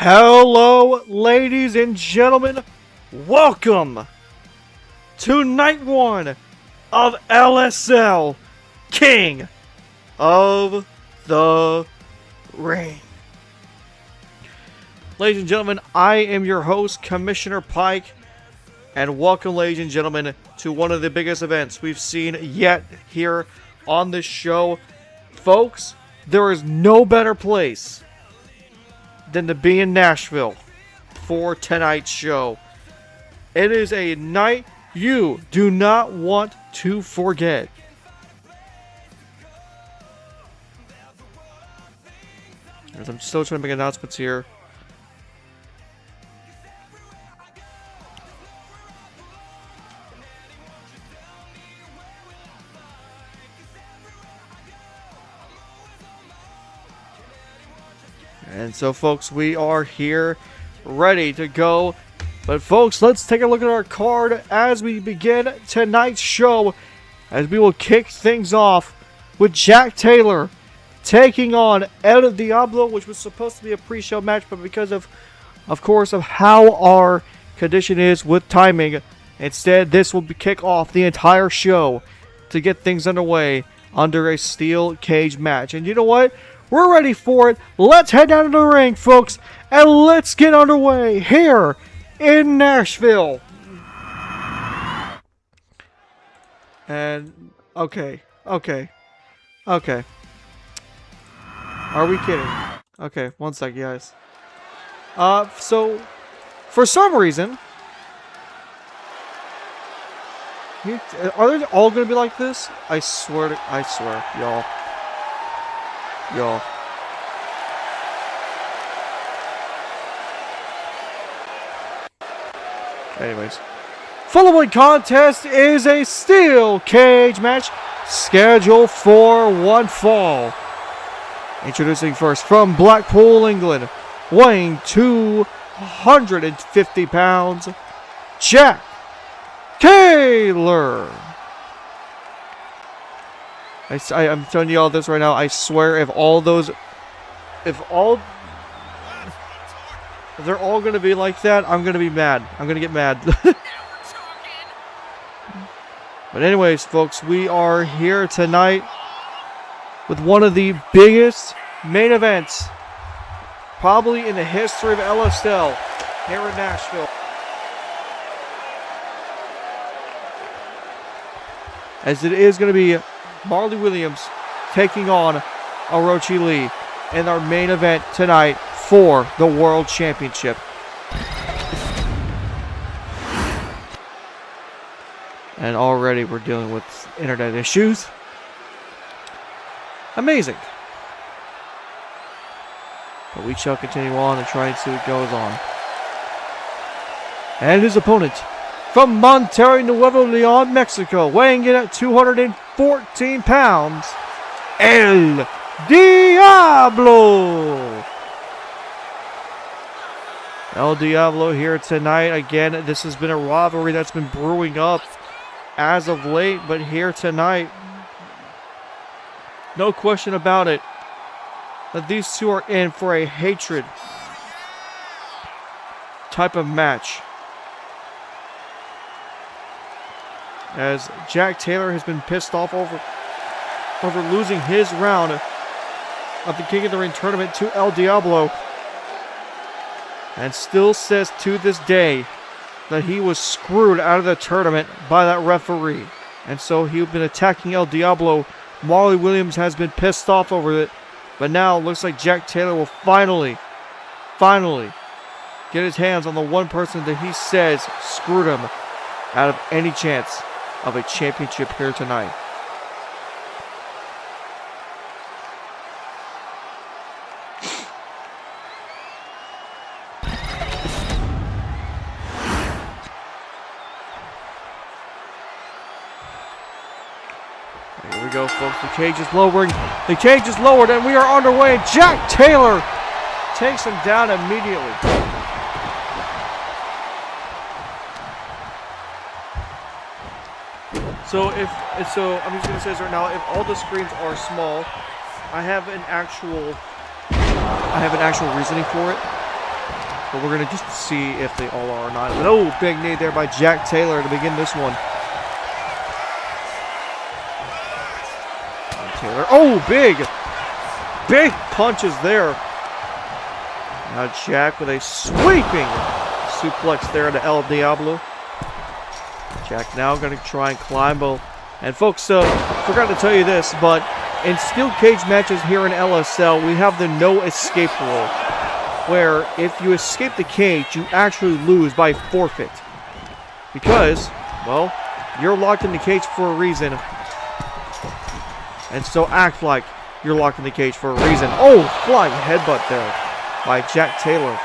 Hello, ladies and gentlemen. Welcome to night one of LSL King of the Ring. Ladies and gentlemen, I am your host, Commissioner Pike, and welcome, ladies and gentlemen, to one of the biggest events we've seen yet here on this show. Folks, there is no better place than to be in Nashville for tonight's show. It is a night you do not want to forget. As I'm still trying to make announcements here. And so, folks, we are here ready to go. But, folks, let's take a look at our card as we begin tonight's show, as we will kick things off with Jack Taylor taking on El Diablo, which was supposed to be a pre-show match, but because of course, of how our condition is with timing, instead this will kick off the entire show to get things underway under a steel cage match. And you know what? We're ready for it. Let's head down to the ring, folks, and let's get underway here in Nashville. And, okay. Are we kidding? Okay, one sec, guys. So, for some reason, are they all gonna be like this? I swear, y'all. Anyways, following contest is a steel cage match scheduled for one fall. Introducing first from Blackpool, England, weighing 250 pounds, Jack Taylor. I'm telling you all this right now. I swear, if they're all gonna be like that, I'm gonna be mad. I'm gonna get mad. But anyways, folks, we are here tonight with one of the biggest main events probably in the history of LSL here in Nashville. As it is going to be Marley Williams taking on Orochi Lee in our main event tonight for the World Championship. And already we're dealing with internet issues. Amazing. But we shall continue on and try and see what goes on. And his opponent from Monterrey, Nuevo Leon, Mexico, weighing in at 214 pounds, El Diablo. El Diablo here tonight. Again, this has been a rivalry that's been brewing up as of late, but here tonight, no question about it, that these two are in for a hatred type of match. As Jack Taylor has been pissed off over losing his round of the King of the Ring tournament to El Diablo, and still says to this day that he was screwed out of the tournament by that referee. And so he's been attacking El Diablo. Marley Williams has been pissed off over it, but now it looks like Jack Taylor will finally get his hands on the one person that he says screwed him out of any chance of a championship here tonight. Here we go, folks. The cage is lowering. The cage is lowered, and we are underway. Jack Taylor takes him down immediately. So I'm just gonna say this right now. If all the screens are small, I have an actual reasoning for it. But we're going to just see if they all are or not. But, oh, big knee there by Jack Taylor to begin this one. Taylor. Oh, big punches there. Now Jack with a sweeping suplex there to El Diablo. Jack now going to try and climb. And folks, forgot to tell you this, but in steel cage matches here in LSL, we have the no escape rule, where if you escape the cage, you actually lose by forfeit. Because, well, you're locked in the cage for a reason. And so act like you're locked in the cage for a reason. Oh, flying headbutt there by Jack Taylor.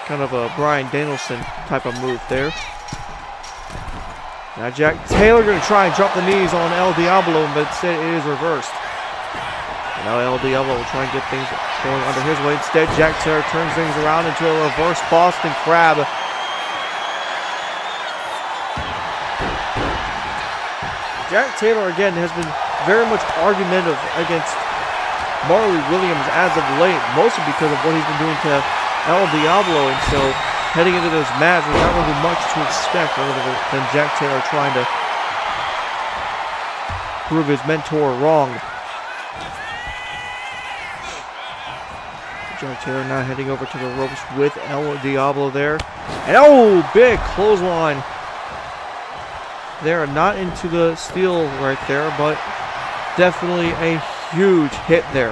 Kind of a Bryan Danielson type of move there. Now Jack Taylor going to try and drop the knees on El Diablo, but instead it is reversed. And now El Diablo will try and get things going under his way. Instead, Jack Taylor turns things around into a reverse Boston Crab. Jack Taylor, again, has been very much argumentative against Marley Williams as of late, mostly because of what he's been doing to El Diablo, and so heading into this match, there's not really much to expect other than Jack Taylor trying to prove his mentor wrong. Jack Taylor now heading over to the ropes with El Diablo there. And oh, big clothesline. They're not into the steel right there, but definitely a huge hit there.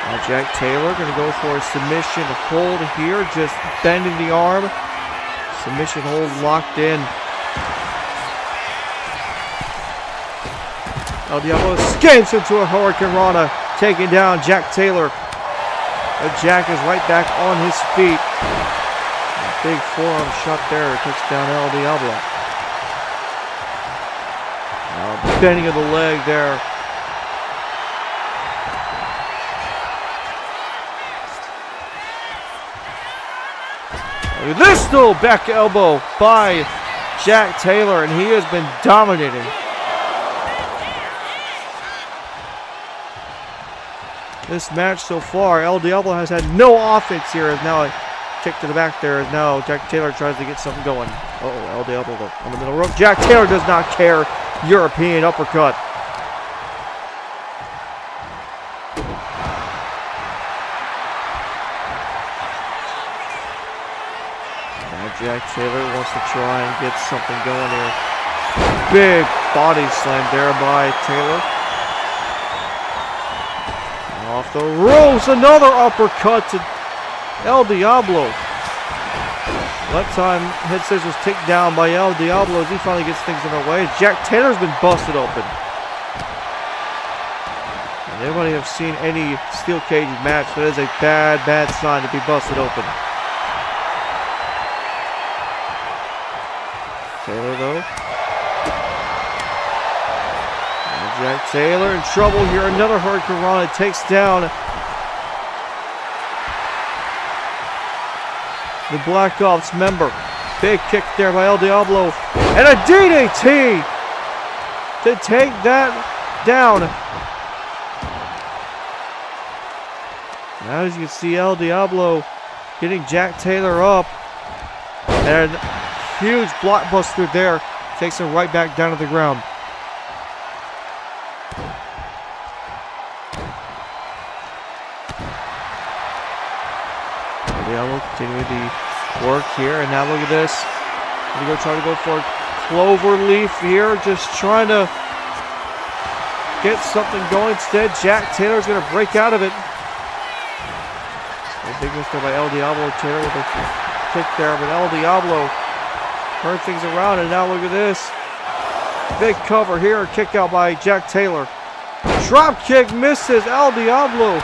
Now Jack Taylor going to go for a submission hold here, just bending the arm. Submission hold locked in. El Diablo escapes into a Hurricane Rana, taking down Jack Taylor. But Jack is right back on his feet. Big forearm shot there, takes down El Diablo. Now bending of the leg there. Look at this still back elbow by Jack Taylor, and he has been dominating. This match so far, El Diablo has had no offense here. As now a kick to the back there. As now Jack Taylor tries to get something going. Uh-oh, El Diablo on the middle rope. Jack Taylor does not care. European uppercut. Now Jack Taylor wants to try and get something going here. Big body slam there by Taylor. Off the ropes, another uppercut to El Diablo. That time, head scissors taken down by El Diablo as he finally gets things in their way. Jack Taylor's been busted open. And anybody have seen any steel cage match, that is a bad, bad sign to be busted open. Taylor, though. Jack Taylor in trouble here. Another Hurricane Rana takes down the Black Ops member. Big kick there by El Diablo. And a DDT to take that down. Now as you can see, El Diablo getting Jack Taylor up. And huge blockbuster there. Takes him right back down to the ground. Diablo continuing the work here, and now look at this. Going to try to go for a clover leaf here, just trying to get something going. Instead, Jack Taylor's going to break out of it. A big miss there by El Diablo. Taylor with a kick there, but El Diablo turned things around, and now look at this. Big cover here, kick out by Jack Taylor. Drop kick misses. El Diablo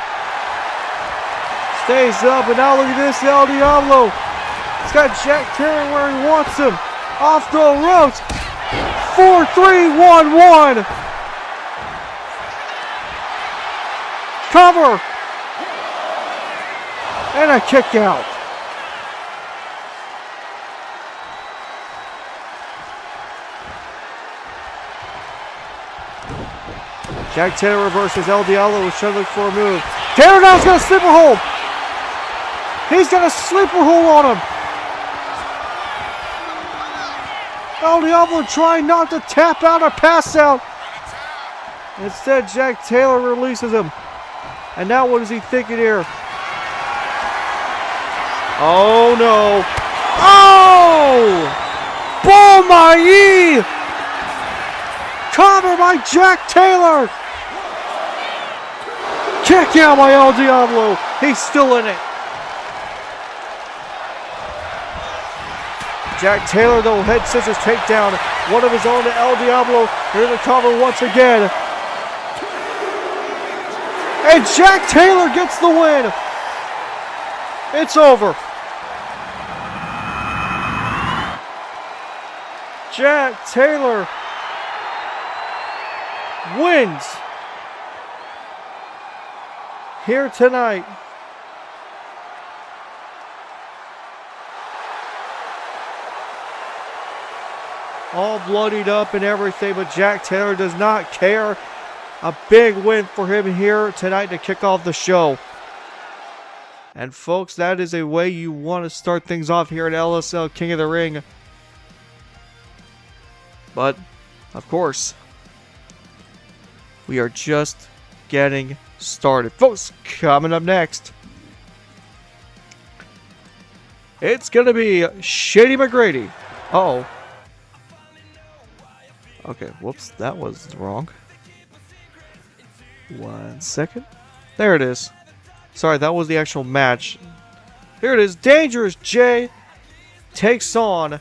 stays up, and now look at this, El Diablo. He's got Jack Taylor where he wants him. Off the ropes. 4-3-1-1. Cover. And a kick out. Jack Taylor reverses. El Diablo was trying to look for a move. Taylor now's got a sleeper hold. He's got a sleeper hold on him. El Diablo trying not to tap out or pass out. Instead, Jack Taylor releases him. And now what is he thinking here? Oh no. Oh! Bomaye! Cover by Jack Taylor! Kick out by El Diablo. He's still in it. Jack Taylor, though, head scissors takedown. One of his own to El Diablo. Here's the cover once again. And Jack Taylor gets the win. It's over. Jack Taylor wins here tonight. All bloodied up and everything, but Jack Taylor does not care. A big win for him here tonight to kick off the show. And folks, that is a way you want to start things off here at LSL King of the Ring. But, of course, we are just getting started. Folks, coming up next, it's going to be Shady McGrady. Uh-oh. Okay, whoops, that was wrong. 1 second. There it is. Sorry, that was the actual match. Here it is. Dangerous J takes on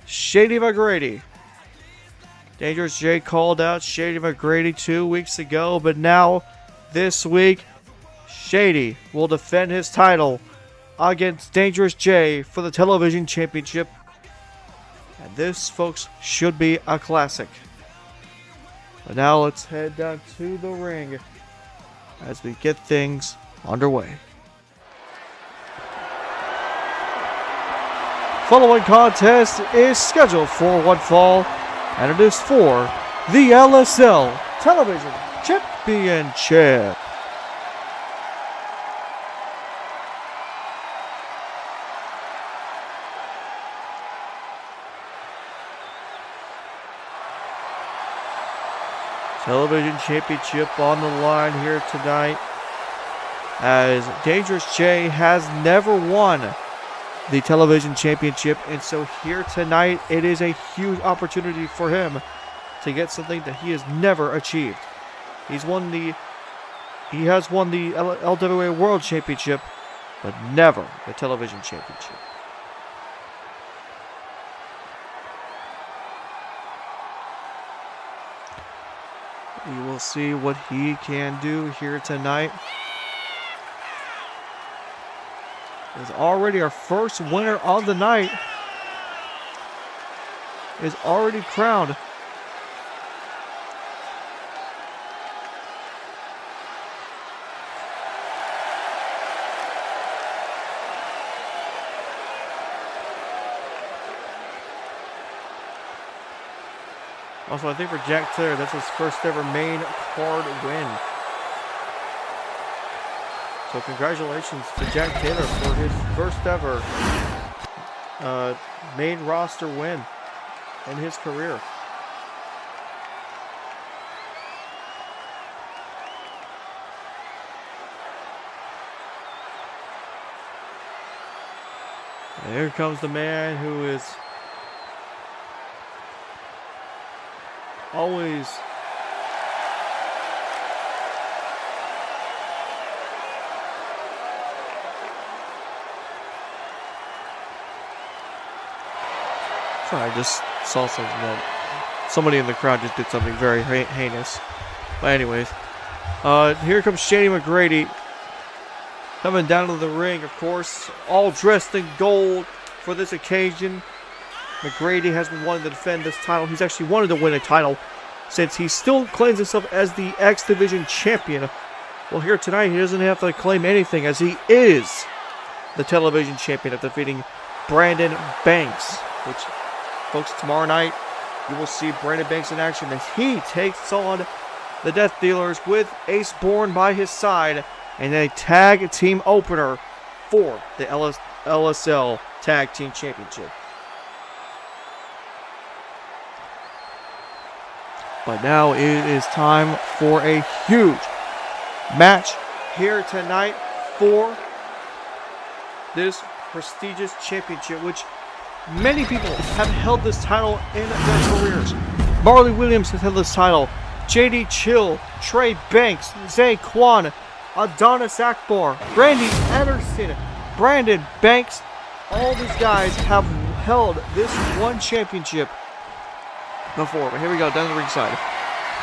Shady McGrady. Dangerous J called out Shady McGrady 2 weeks ago, but now, this week, Shady will defend his title against Dangerous J for the Television Championship. And this, folks, should be a classic. But now let's head down to the ring as we get things underway. Following contest is scheduled for one fall, and it is for the LSL Television Championship. Television Championship on the line here tonight, as Dangerous J has never won the Television Championship, and so here tonight it is a huge opportunity for him to get something that he has never achieved. He has won the LWA World Championship, but never the Television Championship. We will see what he can do here tonight. Is already our first winner of the night. Is already crowned. Also, I think for Jack Taylor, that's his first ever main card win. So congratulations to Jack Taylor for his first ever main roster win in his career. And here comes the man who is always sorry, I just saw something that somebody in the crowd just did something very heinous. But anyways, here comes Shady McGrady coming down to the ring, of course, all dressed in gold for this occasion. McGrady has been wanting to defend this title. He's actually wanted to win a title since he still claims himself as the X Division champion. Well, here tonight, he doesn't have to claim anything, as he is the television champion after defeating Brandon Banks. Which, folks, tomorrow night, you will see Brandon Banks in action as he takes on the Death Dealers with Ace Bourne by his side in a tag team opener for the LSL Tag Team Championship. But now it is time for a huge match here tonight for this prestigious championship, which many people have held this title in their careers. Marley Williams has held this title. JD Chill, Trey Banks, Zay Kwan, Adonis Akbar, Brandy Anderson, Brandon Banks. All these guys have held this one championship before. But here we go, down the ringside.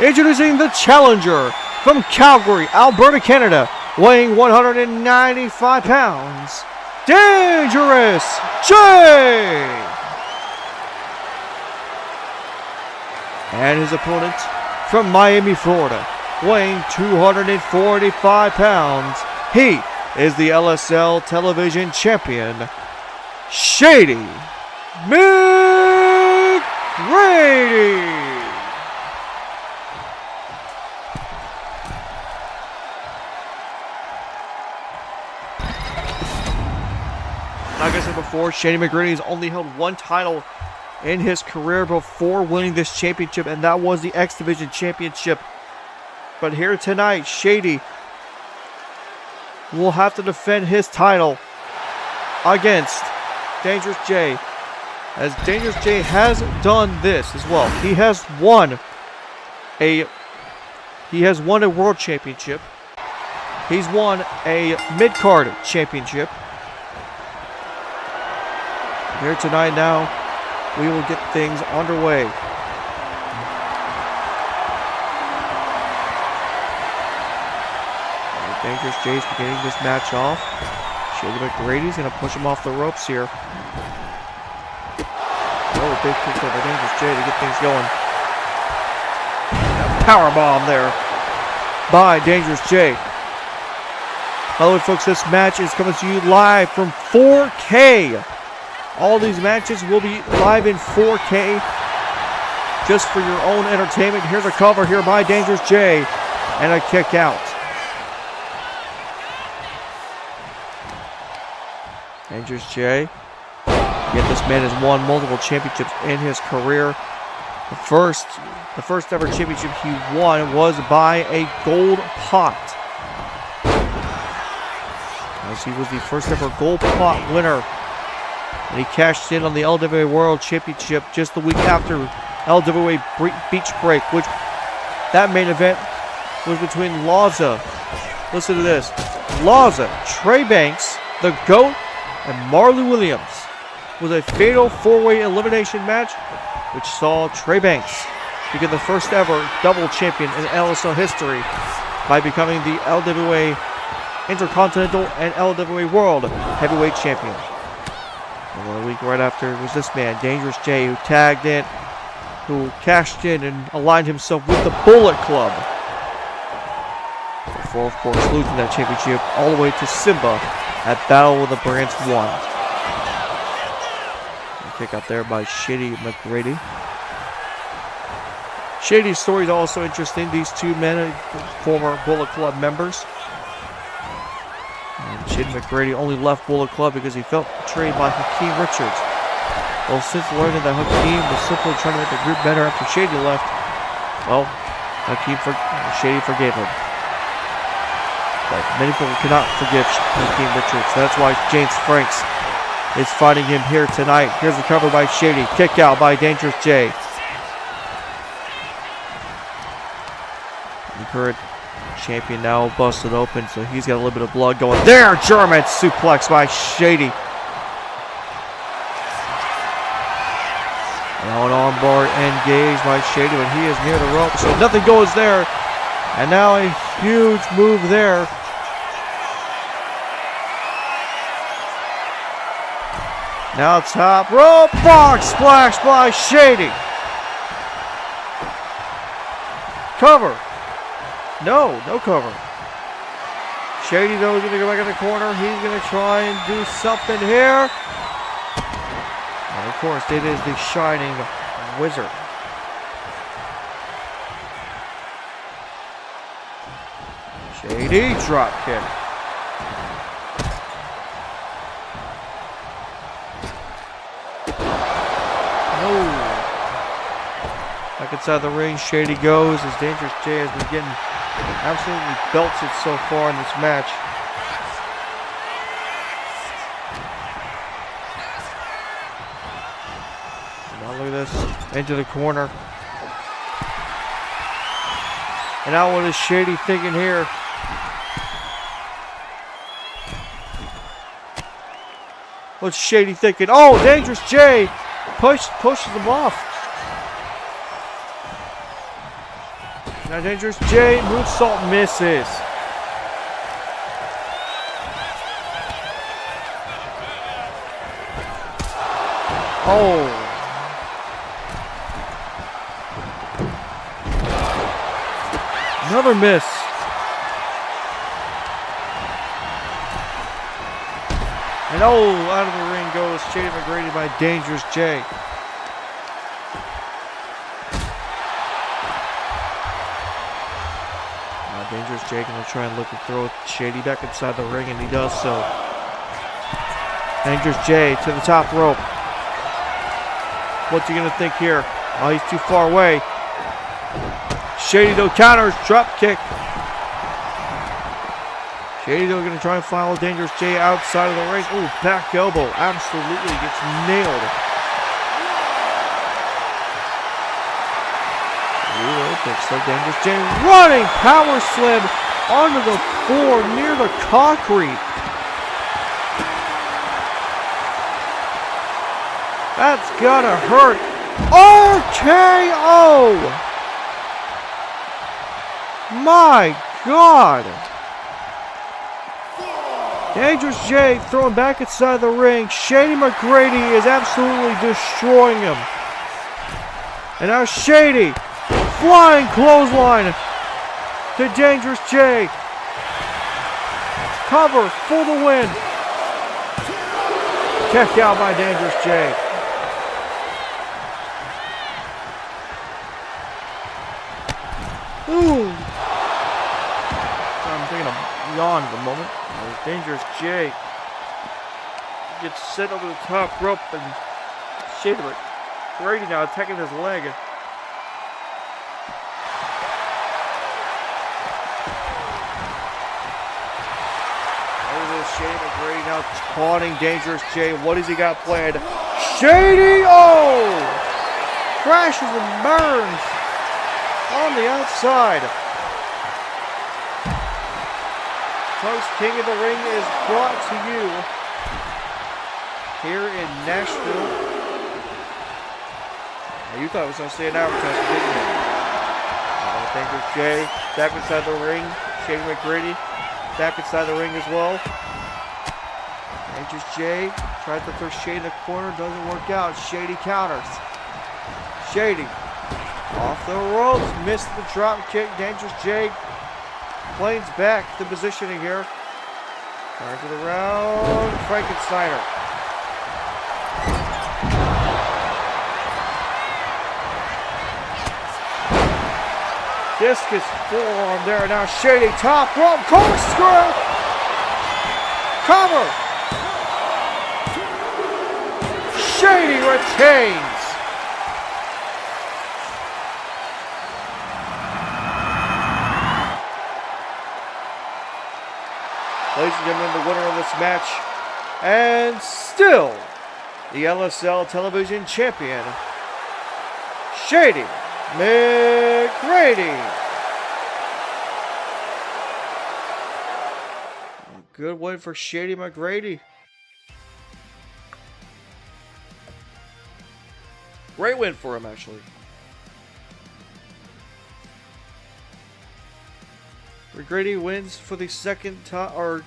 Introducing the challenger from Calgary, Alberta, Canada, weighing 195 pounds, Dangerous J! And his opponent from Miami, Florida, weighing 245 pounds, he is the LSL Television Champion, Shady McGrady! Like I said before, Shady McGrady has only held one title in his career before winning this championship, and that was the X Division Championship. But here tonight, Shady will have to defend his title against Dangerous J, as Dangerous J has done this as well. He has won a world championship. He's won a mid-card championship. Here tonight now, we will get things underway. Dangerous J's beginning this match off. Shady McGrady's going to push him off the ropes here. Oh, big kick over Dangerous J to get things going. Powerbomb there by Dangerous J. By the way, folks, this match is coming to you live from 4K. All these matches will be live in 4K just for your own entertainment. Here's a cover here by Dangerous J and a kick out. Dangerous J. Again, this man has won multiple championships in his career. The first ever championship he won was by a gold pot, as he was the first ever gold pot winner. And he cashed in on the LWA World Championship just the week after LWA Beach Break, which that main event was between Laza. Listen to this. Laza, Trey Banks, The GOAT, and Marley Williams was a fatal four-way elimination match, which saw Trey Banks become the first ever double champion in LSL history by becoming the LWA Intercontinental and LWA World Heavyweight Champion. And a week right after was this man, Dangerous J, who tagged in, who cashed in and aligned himself with the Bullet Club. Before, of course, losing that championship all the way to Simba at Battle of the Brands 1. Kick out there by Shady McGrady. Shady's story is also interesting. These two men are former Bullet Club members. And Shady McGrady only left Bullet Club because he felt betrayed by Hakeem Richards. Well, since learning that Hakeem was simply trying to make the group better after Shady left, well, Shady forgave him. But many people cannot forgive Hakeem Richards. So that's why James Franks is fighting him here tonight. Here's the cover by Shady. Kick out by Dangerous J. The current champion now busted open, so he's got a little bit of blood going there. German suplex by Shady. Now an armbar engaged by Shady, but he is near the rope, so nothing goes there. And now a huge move there. Now top rope, box splash by Shady. Cover. No cover. Shady, though, is going to go back in the corner. He's going to try and do something here. And, of course, it is the Shining Wizard. Shady, drop kick. Back inside the ring, Shady goes as Dangerous Jay has been getting absolutely belted so far in this match. Now look at this, into the corner. And now what is Shady thinking here? What's Shady thinking? Oh, Dangerous Jay pushes him off. Now Dangerous Jay, moonsault misses. Oh. Another miss. And oh, out of the ring goes Shady McGrady by Dangerous Jay. Dangerous Jay gonna try and look to throw Shady back inside the ring, and he does so. Dangerous Jay to the top rope. What's he gonna think here? Oh, he's too far away. Shady though counters, drop kick. Shady though gonna try and follow Dangerous Jay outside of the ring. Oh, back elbow, absolutely gets nailed. So Dangerous Jay running power slam onto the floor near the concrete. That's gotta hurt. RKO! My God! Dangerous Jay throwing back inside the ring. Shady McGrady is absolutely destroying him. And now Shady. Flying clothesline to Dangerous Jay. Cover for the win. Check out by Dangerous Jay. Ooh. I'm taking a yawn at the moment. Dangerous Jay gets set over the top rope, and Shady McGrady now attacking his leg. Shady McGrady now taunting Dangerous Jay. What has he got planned? Shady! Oh! Crashes and burns on the outside. Folks, King of the Ring is brought to you here in Nashville. Now, you thought it was going to say an advertisement, didn't you? Dangerous Jay back inside the ring. Shady McGrady back inside the ring as well. Dangerous Jay tries to throw Shady in the corner, doesn't work out. Shady counters. Shady off the ropes, missed the drop kick. Dangerous Jay planes back to positioning here. Turns it around. Frankensteiner. Discus forearm there. Now Shady top rope corkscrew. Cover. Shady retains. Ladies and gentlemen, the winner of this match, and still the LSL Television Champion, Shady McGrady. Good win for Shady McGrady. Great win for him, actually. McGrady wins for the second time, or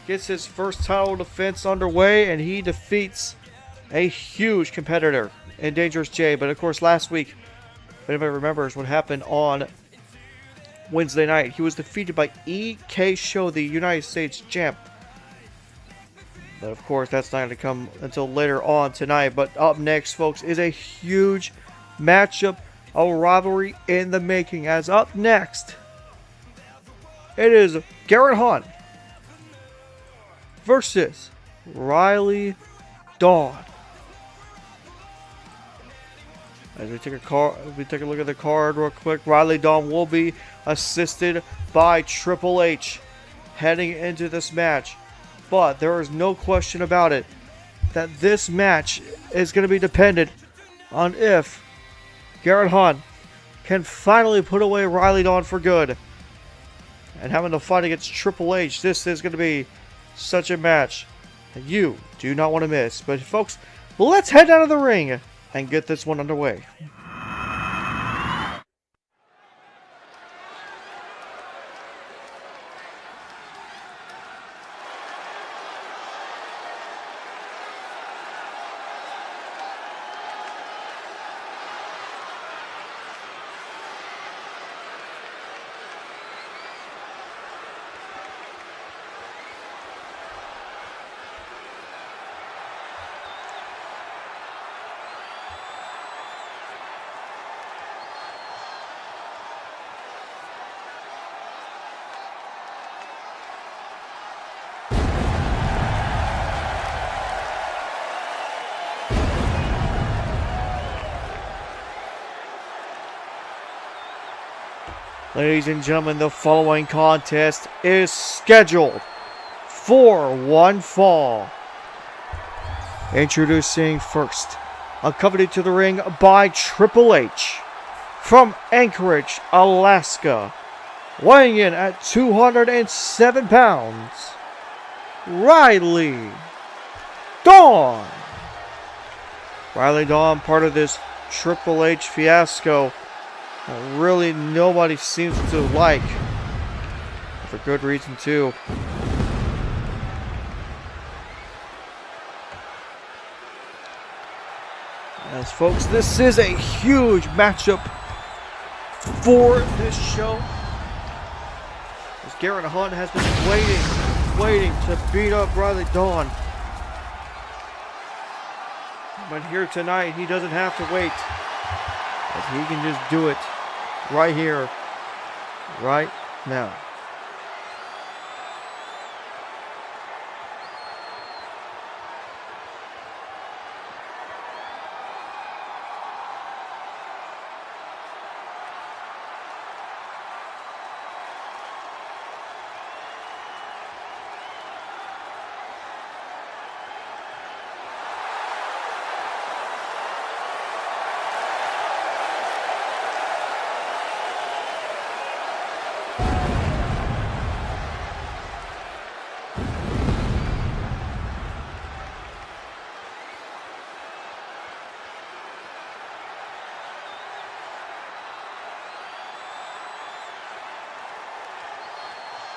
gets his first title defense underway, and he defeats a huge competitor in Dangerous Jay. But of course, last week, if anybody remembers what happened on Wednesday night, he was defeated by EK Show, the United States champ. But of course, that's not going to come until later on tonight. But up next, folks, is a huge matchup, a rivalry in the making. As up next, it is Garrett Hunt versus Riley Dawn. As we take a look at the card real quick, Riley Dawn will be assisted by Triple H heading into this match. But there is no question about it that this match is going to be dependent on if Garrett Hunt can finally put away Riley Dawn for good. And having to fight against Triple H, this is going to be such a match that you do not want to miss. But folks, let's head down to the ring and get this one underway. Ladies and gentlemen, the following contest is scheduled for one fall. Introducing first, accompanied to the ring by Triple H from Anchorage, Alaska, weighing in at 207 pounds, Riley Dawn. Riley Dawn, part of this Triple H fiasco really nobody seems to like, for good reason too. As folks, this is a huge matchup for this show, as Garrett Hunt has been waiting to beat up Riley Dawn. But here tonight, he doesn't have to wait, as he can just do it right here, right now.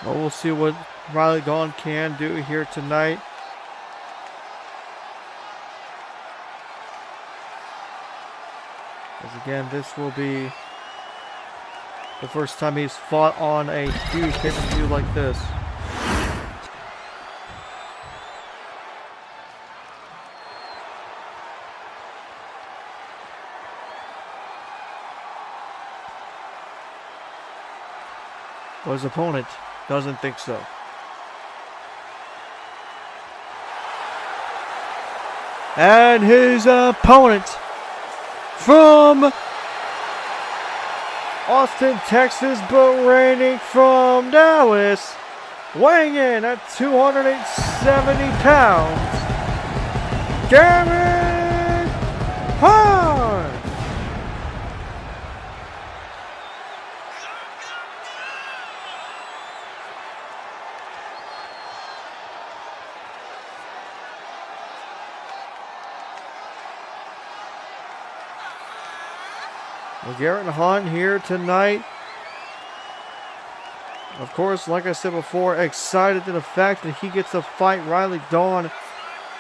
Well, we'll see what Riley Dawn can do here tonight. As again, this will be the first time he's fought on a huge pay-per-view like this. Well, his opponent doesn't think so. And his opponent from Austin, Texas, but reigning from Dallas, weighing in at 270 pounds, Garrett Hunt. Well, Garrett Hunt here tonight. Of course, like I said before, excited to the fact that he gets to fight Riley Dawn,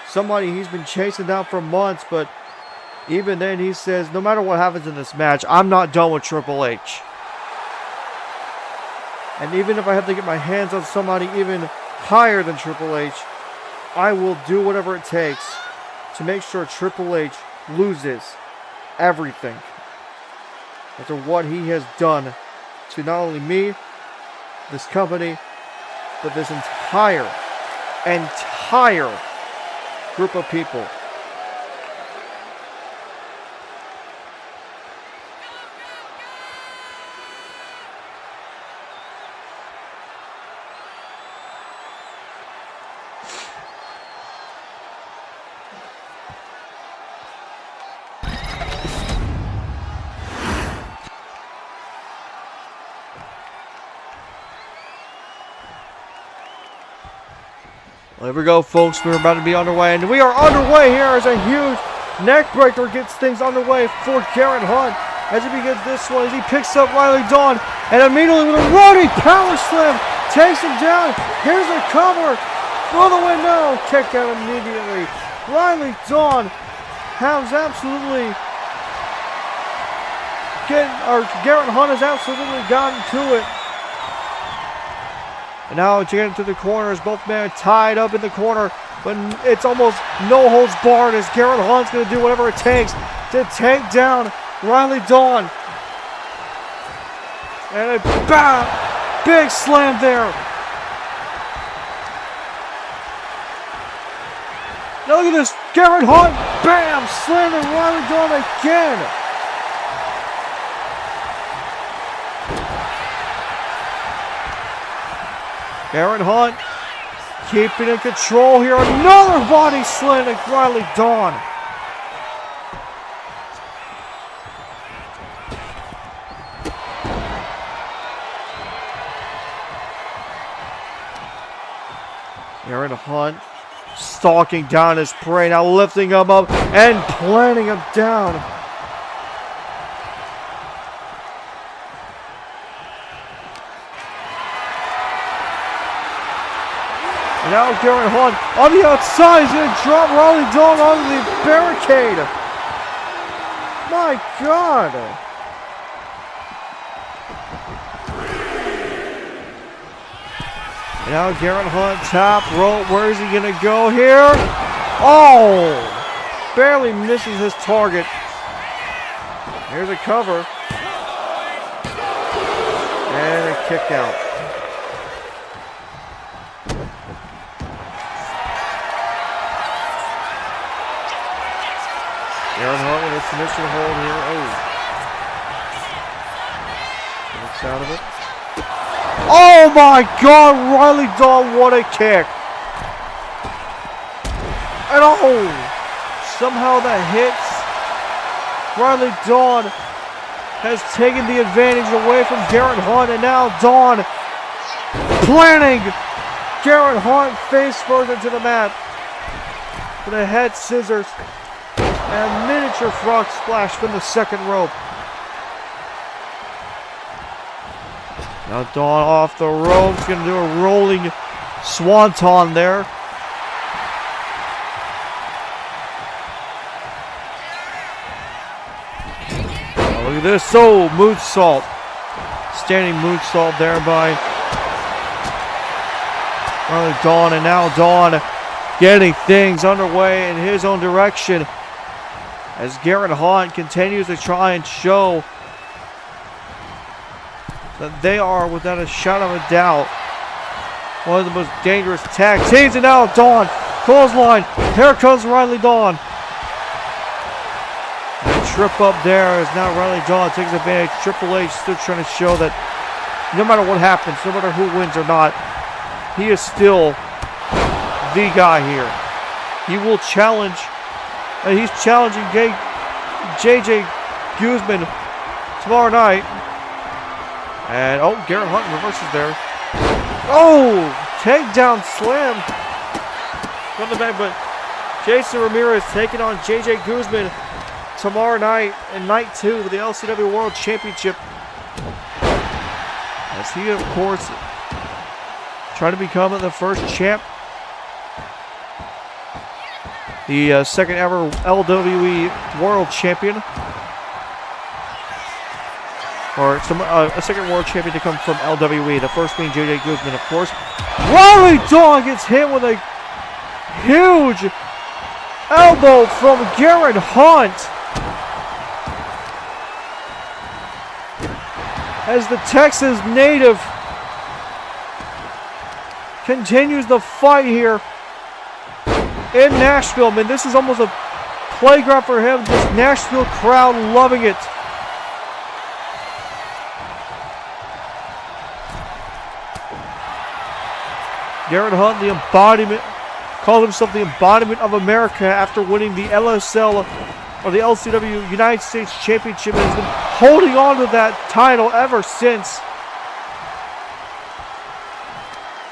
somebody he's been chasing down for months, but even then he says, no matter what happens in this match, I'm not done with Triple H. And even if I have to get my hands on somebody even higher than Triple H, I will do whatever it takes to make sure Triple H loses everything after what he has done to not only me, this company, but this entire group of people. Well, here we go, folks. We're about to be underway, and we are underway here as a huge neck breaker gets things underway for Garrett Hunt as he begins this one, as he picks up Riley Dawn, and immediately with a running power slam takes him down. Here's a cover for the win now. Kick out immediately. Riley Dawn has absolutely Garrett Hunt has absolutely gotten to it. And now to get into the corners, both men tied up in the corner, but it's almost no holds barred as Garrett Hunt's going to do whatever it takes to take down Riley Dawn. And a big slam there. Now look at this, Garrett Hunt, bam, slamming Riley Dawn again. Garrett Hunt keeping in control here. Another body slam to Riley Dawn. Garrett Hunt stalking down his prey, now lifting him up and planting him down. And now Garrett Hunt on the outside is going to drop Riley Dawn onto the barricade. My God. And now Garrett Hunt, top rope. Where is he going to go here? Oh! Barely misses his target. Here's a cover. And a kick out. Garrett Hunt with a submission hold here. Oh. Looks out of it. Oh my God, Riley Dawn, what a kick. And oh, somehow that hits. Riley Dawn has taken the advantage away from Garrett Hunt, and now Dawn planting Garrett Hunt face first into the mat with a head scissors and a miniature frog splash from the second rope. Now Dawn off the ropes, going to do a rolling swanton there. Oh, look at this, so moonsault. Standing moonsault there by Dawn, and now Dawn getting things underway in his own direction as Garrett Hunt continues to try and show that they are, without a shadow of a doubt, one of the most dangerous tag teams. And now Dawn, clothesline. Here comes Riley Dawn. And a trip up there as now Riley Dawn takes advantage. Triple H still trying to show that no matter what happens, no matter who wins or not, he is still the guy here. He will challenge. He's challenging JJ Guzman tomorrow night. And oh, Garrett Hunt reverses there. Oh, takedown slam from the back, but Jason Ramirez taking on JJ Guzman tomorrow night in night 2 of the LCW World Championship. As he, of course, trying to become the first champ, the second ever LWA World Champion. Or a second world champion to come from LWE. The first being JJ Guzman, of course. Riley Dawn gets hit with a huge elbow from Garrett Hunt. As the Texas native continues the fight here in Nashville. Man, this is almost a playground for him. This Nashville crowd loving it. Garrett Hunt, the embodiment, called himself the embodiment of America after winning the LSL or the LCW United States Championship, and has been holding on to that title ever since.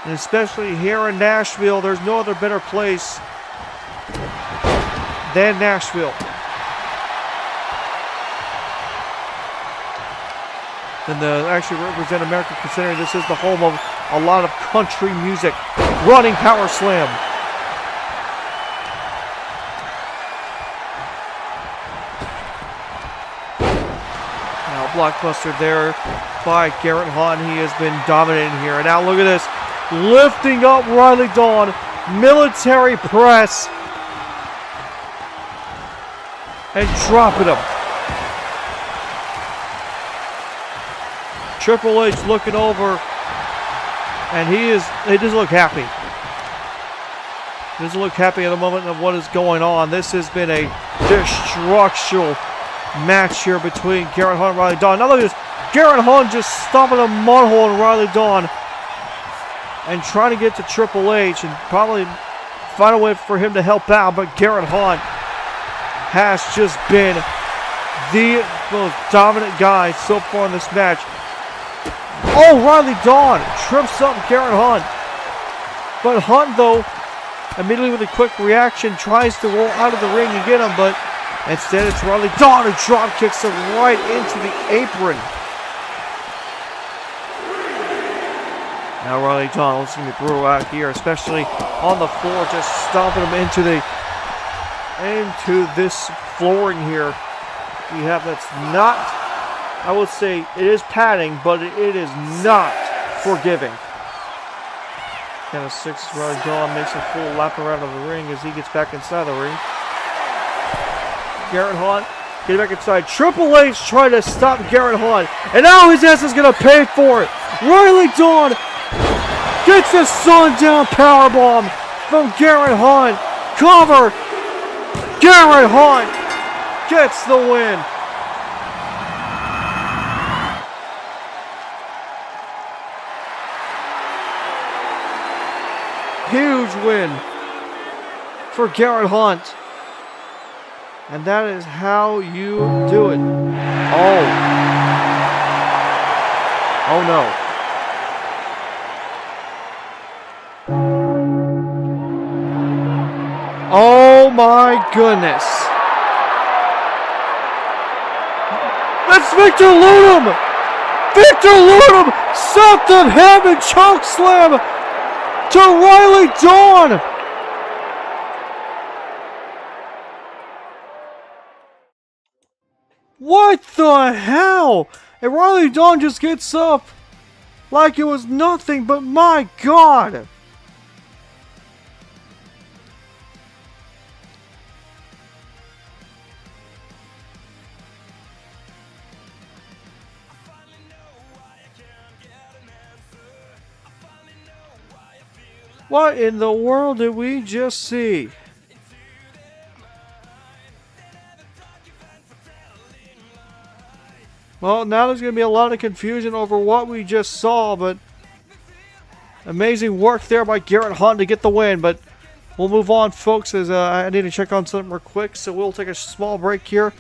And especially here in Nashville, there's no other better place than Nashville. And to actually represent America, considering this is the home of a lot of country music. Running power slam. Now blockbuster there by Garrett Hunt. He has been dominating here. And now look at this. Lifting up Riley Dawn. Military press. And dropping him. Triple H looking over, and he doesn't look happy. He doesn't look happy at the moment of what is going on. This has been a destructional match here between Garrett Hunt and Riley Dawn. Now look at this. Garrett Hunt just stomping a mud hole in Riley Dawn and trying to get to Triple H and probably find a way for him to help out, but Garrett Hunt has just been the most dominant guy so far in this match. Oh, Riley Dawn trips up Garrett Hunt. But Hunt, though, immediately with a quick reaction, tries to roll out of the ring and get him, but instead it's Riley Dawn who drop kicks him right into the apron. Now Riley Dawn looks going to be brutal out here, especially on the floor, just stomping him into this flooring here. We have that's not, I would say it is padding, but it is not forgiving. Count of 6, Riley Dawn makes a full lap around of the ring as he gets back inside the ring. Garrett Hunt getting back inside. Triple H trying to stop Garrett Hunt, and now his ass is going to pay for it. Riley Dawn gets a sundown powerbomb from Garrett Hunt. Cover. Garrett Hunt gets the win. Huge win for Garrett Hunt. And that is how you do it. Oh. Oh no. Oh my goodness. That's Victor Ludum. Victor Ludum sucked of him and choke slam to Riley Dawn. What the hell? And Riley Dawn just gets up like it was nothing, but my God. What in the world did we just see? Well, now there's going to be a lot of confusion over what we just saw, but amazing work there by Garrett Hunt to get the win. But we'll move on, folks, as I need to check on something real quick, so we'll take a small break here.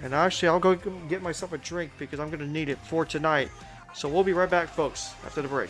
And actually, I'll go get myself a drink because I'm going to need it for tonight. So we'll be right back, folks, after the break.